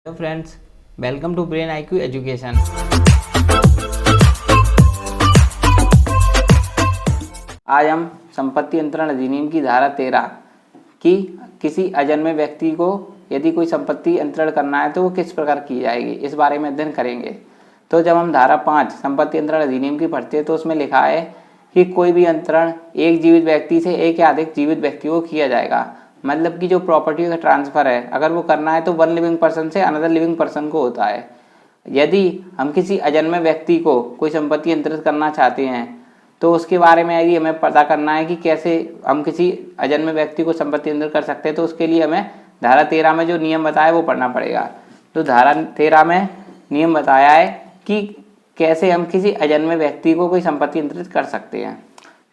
Hello friends, welcome to Brain IQ Education. आज हम संपत्ति अंतरण अधिनियम की धारा 13 की किसी अजन्मे व्यक्ति को यदि कोई संपत्ति अंतरण करना है तो वो किस प्रकार की जाएगी, इस बारे में अध्ययन करेंगे। तो जब हम धारा 5 संपत्ति अंतरण अधिनियम की पढ़ते हैं तो उसमें लिखा है कि कोई भी अंतरण एक जीवित व्यक्ति से एक या अधिक जीवित व्यक्तियों को किया जाएगा। मतलब कि जो प्रॉपर्टी का ट्रांसफ़र है अगर वो करना है तो वन लिविंग पर्सन से अनदर लिविंग पर्सन को होता है। यदि हम किसी अजन्मे व्यक्ति को कोई संपत्ति अंतरित करना चाहते हैं तो उसके बारे में यदि हमें पता करना है कि कैसे हम किसी अजन्मे व्यक्ति को संपत्ति अंतरित कर सकते हैं तो उसके लिए हमें धारा 13 में जो नियम बताया वो पढ़ना पड़ेगा। तो धारा 13 में नियम बताया है कि कैसे हम किसी अजन्मे व्यक्ति को कोई संपत्ति अंतरित कर सकते हैं।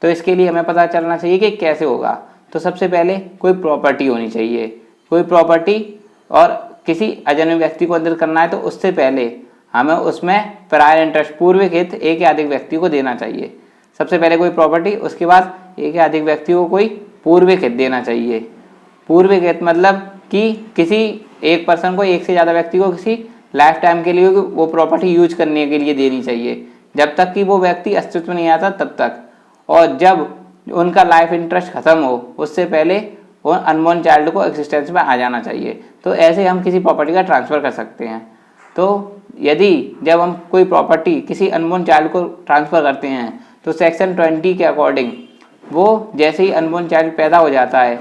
तो इसके लिए हमें पता चलना चाहिए कि कैसे होगा। तो सबसे पहले कोई प्रॉपर्टी होनी चाहिए, कोई प्रॉपर्टी, और किसी अजन्मे व्यक्ति को अंतरित करना है तो उससे पहले हमें उसमें प्रायर इंटरेस्ट पूर्विक हित एक या अधिक व्यक्ति को देना चाहिए। सबसे पहले कोई प्रॉपर्टी, उसके बाद एक या अधिक व्यक्ति को कोई पूर्विक हित देना चाहिए। पूर्विक हित मतलब कि किसी एक पर्सन को एक से ज़्यादा व्यक्ति को किसी लाइफ टाइम के लिए वो प्रॉपर्टी यूज करने के लिए देनी चाहिए, जब तक कि वो व्यक्ति अस्तित्व में नहीं आता तब तक। और जब उनका लाइफ इंटरेस्ट खत्म हो उससे पहले वो अनबॉर्न चाइल्ड को एक्सिस्टेंस में आ जाना चाहिए। तो ऐसे हम किसी प्रॉपर्टी का ट्रांसफ़र कर सकते हैं। तो यदि जब हम कोई प्रॉपर्टी किसी अनबॉर्न चाइल्ड को ट्रांसफ़र करते हैं तो सेक्शन 20 के अकॉर्डिंग वो जैसे ही अनबॉर्न चाइल्ड पैदा हो जाता है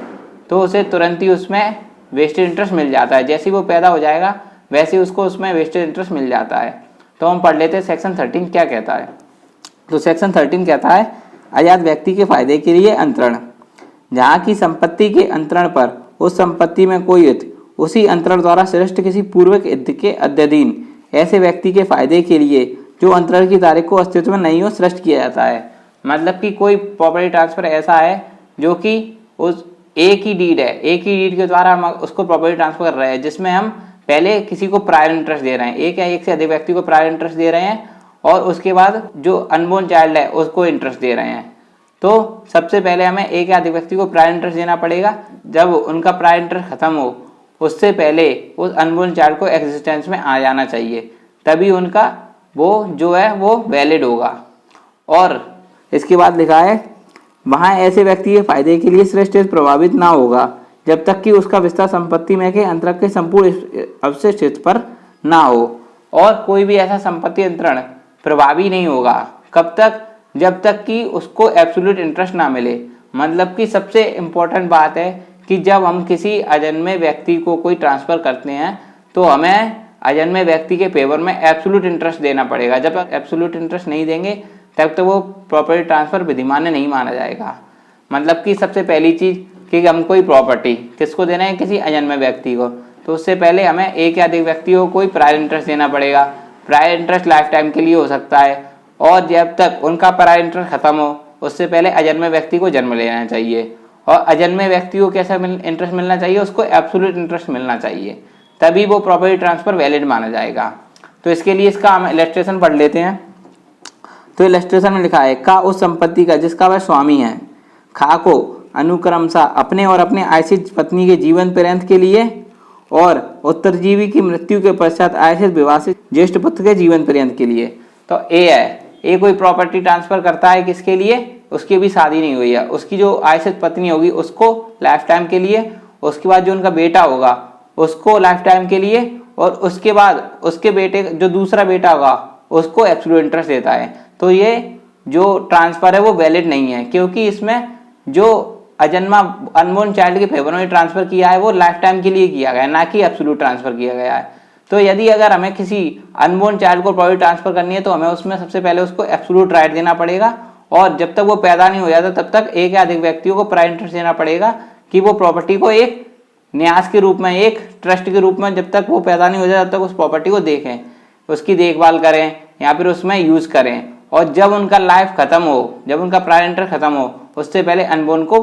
तो उसे तुरंत ही उसमें वेस्टेड इंटरेस्ट मिल जाता है। जैसे ही वो पैदा हो जाएगा वैसे ही उसको उसमें वेस्टेड इंटरेस्ट मिल जाता है। तो हम पढ़ लेते हैं सेक्शन 13 क्या कहता है। तो सेक्शन 13 कहता है आजाद व्यक्ति के फायदे के लिए अंतरण। जहाँ की संपत्ति के अंतरण पर उस संपत्ति में कोई हित उसी अंतरण द्वारा सृष्ट किसी पूर्वक हित के अध्ययन ऐसे व्यक्ति के फायदे के लिए जो अंतरण की तारीख को अस्तित्व में नहीं हो सृष्ट किया जाता है। मतलब कि कोई प्रॉपर्टी ट्रांसफर ऐसा है जो कि उस एक ही डीड है, एक ही डीड के द्वारा हम उसको प्रॉपर्टी ट्रांसफर कर रहे हैं, जिसमें हम पहले किसी को प्रायर इंटरेस्ट दे रहे हैं, एक या एक से अधिक व्यक्ति को प्रायर इंटरेस्ट दे रहे हैं और उसके बाद जो अनबोर्न चाइल्ड है उसको इंटरेस्ट दे रहे हैं। तो सबसे पहले हमें एक या अधिक व्यक्ति को प्रायर इंटरेस्ट देना पड़ेगा। जब उनका प्रायर इंटरेस्ट खत्म हो उससे पहले उस अनबोर्न चाइल्ड को एग्जिस्टेंस में आ जाना चाहिए, तभी उनका वो जो है वो वैलिड होगा। और इसके बाद लिखा है वहाँ ऐसे व्यक्ति के फायदे के लिए श्रेष्ठ प्रभावित ना होगा जब तक कि उसका विस्तार संपत्ति में के अंतरक के संपूर्ण अवशिष्ट हित पर ना हो। और कोई भी ऐसा संपत्ति अंतरण प्रभावी नहीं होगा कब तक, जब तक कि उसको एब्सोल्यूट इंटरेस्ट ना मिले। मतलब कि सबसे इम्पोर्टेंट बात है कि जब हम किसी अजन्मे व्यक्ति को कोई ट्रांसफ़र करते हैं तो हमें अजन्मे व्यक्ति के फेवर में एब्सोल्यूट इंटरेस्ट देना पड़ेगा। जब तक एब्सोल्यूट इंटरेस्ट नहीं देंगे तब तो वो प्रॉपर्टी ट्रांसफ़र विधिमान्य नहीं माना जाएगा। मतलब कि सबसे पहली चीज़ कि हम कोई प्रॉपर्टी किसको देना है, किसी अजन्मे व्यक्ति को, तो उससे पहले हमें एक या अधिक व्यक्ति को कोई प्रायर इंटरेस्ट देना पड़ेगा। प्रायर इंटरेस्ट लाइफ टाइम के लिए हो सकता है और जब तक उनका प्रायर इंटरेस्ट खत्म हो उससे पहले अजन्मे व्यक्ति को जन्म लेना चाहिए। और अजन्मे व्यक्ति को कैसा इंटरेस्ट मिलना चाहिए, उसको एब्सोल्यूट इंटरेस्ट मिलना चाहिए, तभी वो प्रॉपर्टी ट्रांसफ़र वैलिड माना जाएगा। तो इसके लिए इसका हम इलस्ट्रेशन पढ़ लेते हैं। तो इलस्ट्रेशन में लिखा है का उस संपत्ति का जिसका वह स्वामी है, खा को अनुक्रमशः अपने और अपने आश्रित पत्नी के जीवन पर्यंत के लिए और उत्तरजीवी की मृत्यु के पश्चात आश्रित विवासित ज्येष्ठ पुत्र के जीवन पर्यंत के लिए। तो ए है, ए कोई प्रॉपर्टी ट्रांसफर करता है किसके लिए, उसकी भी शादी नहीं हुई है, उसकी जो आश्रित पत्नी होगी उसको लाइफ टाइम के लिए, उसके बाद जो उनका बेटा होगा उसको लाइफ टाइम के लिए, और उसके बाद उसके बेटे जो दूसरा बेटा होगा उसको एब्सोल्यूट इंटरेस्ट देता है। तो ये जो ट्रांसफर है वो वैलिड नहीं है, क्योंकि इसमें जो अजन्मा अनबोर्न चाइल्ड के फेवर में ट्रांसफर किया है वो लाइफ टाइम के लिए किया गया है, ना कि एब्सोल्यूट ट्रांसफर किया गया है। तो यदि अगर हमें किसी अनबोर्न चाइल्ड को प्रॉपर्टी ट्रांसफर करनी है तो हमें उसमें सबसे पहले उसको एब्सोल्यूट राइट देना पड़ेगा, और जब तक वो पैदा नहीं हो जाता तब तक एक या अधिक व्यक्तियों को प्रायर इंटरेस्ट देना पड़ेगा कि वो प्रॉपर्टी को एक न्यास के रूप में, एक ट्रस्ट के रूप में, जब तक वो पैदा नहीं हो जाता तब तक उस प्रॉपर्टी को देखें, उसकी देखभाल करें या फिर उसमें यूज करें। और जब उनका लाइफ खत्म हो, जब उनका प्रायर इंटरेस्ट खत्म हो उससे पहले अनबोर्न को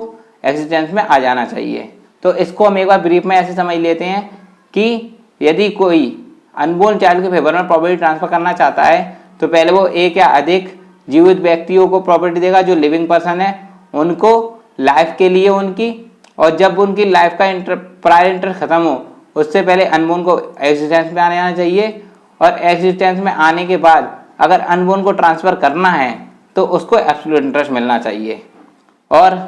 एग्जिस्टेंस में आ जाना चाहिए। तो इसको हम एक बार ब्रीफ में ऐसे समझ लेते हैं कि यदि कोई अनबोर्न चाइल्ड के फेवर में प्रॉपर्टी ट्रांसफर करना चाहता है तो पहले वो एक या अधिक जीवित व्यक्तियों को प्रॉपर्टी देगा जो लिविंग पर्सन है, उनको लाइफ के लिए उनकी, और जब उनकी लाइफ का प्रायर इंटरेस्ट खत्म हो उससे पहले अनबोर्न को एग्जिस्टेंस में आना चाहिए, और एग्जिस्टेंस में आने के बाद अगर अनबोर्न को ट्रांसफ़र करना है तो उसको एब्सोल्यूट इंटरेस्ट मिलना चाहिए। और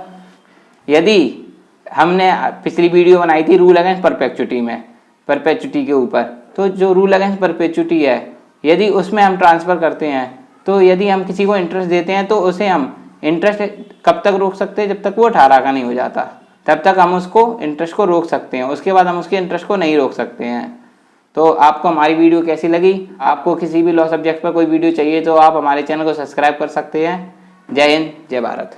यदि हमने पिछली वीडियो बनाई थी रूल अगेंस्ट परपेचुटी में, परपेचुटी के ऊपर, तो जो रूल अगेंस्ट परपेचुटी है यदि उसमें हम ट्रांसफ़र करते हैं तो यदि हम किसी को इंटरेस्ट देते हैं तो उसे हम इंटरेस्ट कब तक रोक सकते हैं, जब तक वो 18 का नहीं हो जाता तब तक हम उसको इंटरेस्ट को रोक सकते हैं, उसके बाद हम उसके इंटरेस्ट को नहीं रोक सकते हैं। तो आपको हमारी वीडियो कैसी लगी? आपको किसी भी लॉ सब्जेक्ट पर कोई वीडियो चाहिए तो आप हमारे चैनल को सब्सक्राइब कर सकते हैं। जय हिंद, जय भारत।